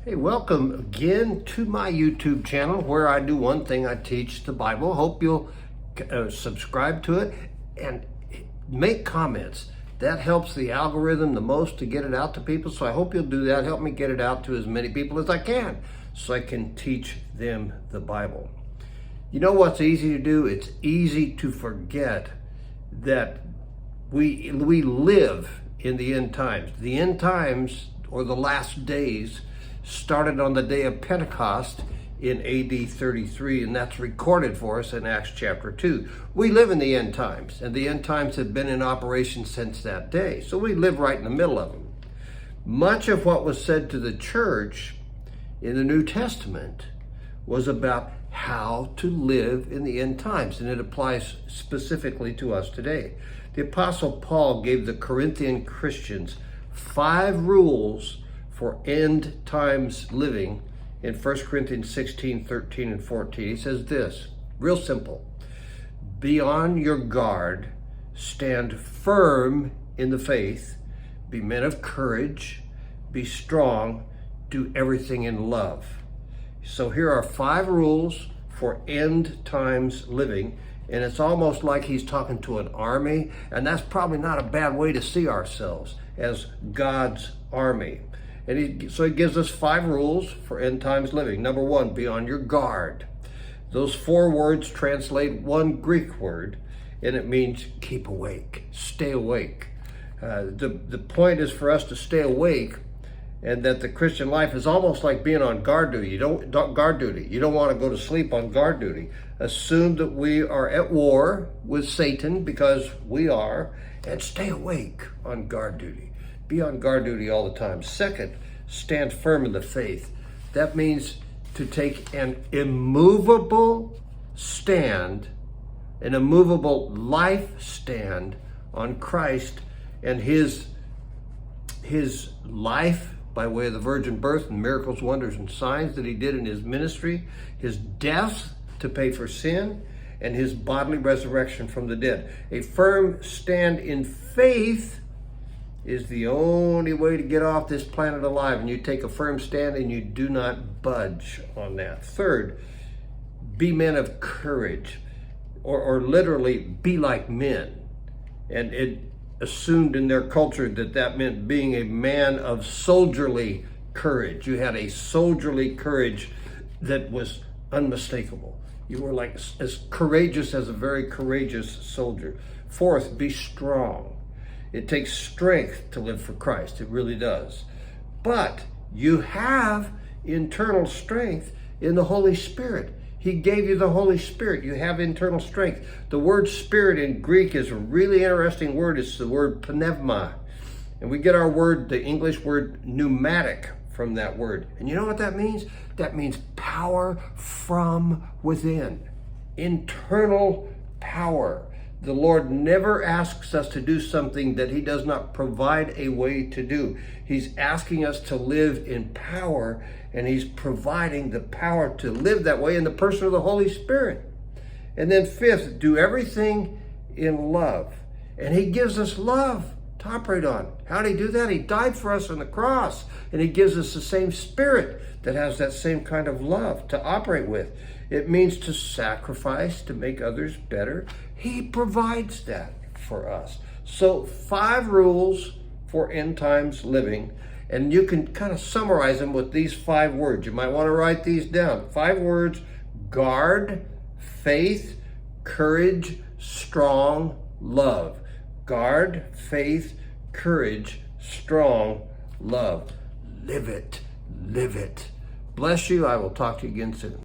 Hey, welcome again to my YouTube channel where I do one thing: I teach the Bible. Hope you'll subscribe to it and make comments. That helps the algorithm the most to get it out to people. So I hope you'll do that. Help me get it out to as many people as I can so I can teach them the Bible. You know what's easy to do? It's easy to forget that we live in the end times. The end times, or the last days, started on the day of Pentecost in AD 33, and that's recorded for us in Acts chapter 2. We live in the end times, and the end times have been in operation since that day. So we live right in the middle of them. Much of what was said to the church in the New Testament was about how to live in the end times, and it applies specifically to us today. The Apostle Paul gave the Corinthian Christians 5 rules for end times living in 1 Corinthians 16, 13, and 14. He says this, real simple: be on your guard, stand firm in the faith, be men of courage, be strong, do everything in love. So here are 5 rules for end times living, and it's almost like he's talking to an army, and that's probably not a bad way to see ourselves, as God's army. And so he gives us 5 rules for end times living. Number 1, be on your guard. Those 4 words translate one Greek word, and it means keep awake, stay awake. The point is for us to stay awake, and that the Christian life is almost like being on guard duty. You don't want to go to sleep on guard duty. Assume that we are at war with Satan, because we are, and stay awake on guard duty. Be on guard duty all the time. Second, stand firm in the faith. That means to take an immovable stand, an immovable life stand on Christ and his life by way of the virgin birth and miracles, wonders, and signs that he did in his ministry, his death to pay for sin, and his bodily resurrection from the dead. A firm stand in faith is the only way to get off this planet alive, and you take a firm stand and you do not budge on that. Third, be men of courage, or literally be like men. And it assumed in their culture that meant being a man of soldierly courage. You had a soldierly courage that was unmistakable. You were like as courageous as a very courageous soldier. Fourth, be strong. It takes strength to live for Christ. It really does. But you have internal strength in the Holy Spirit. He gave you the Holy Spirit. You have internal strength. The word spirit in Greek is a really interesting word. It's the word pneuma. And we get our word, the English word pneumatic, from that word. And you know what that means? That means power from within. Internal power. The Lord never asks us to do something that he does not provide a way to do. He's asking us to live in power, and he's providing the power to live that way in the person of the Holy Spirit. And then fifth, do everything in love. And he gives us love to operate on. How did he do that? He died for us on the cross, and he gives us the same spirit that has that same kind of love to operate with. It means to sacrifice, to make others better. He provides that for us. So 5 rules for end times living, and you can kind of summarize them with these 5 words. You might want to write these down. 5 words: guard, faith, courage, strong, love. Guard, faith, courage, strong, love. Live it. Live it. Bless you. I will talk to you again soon.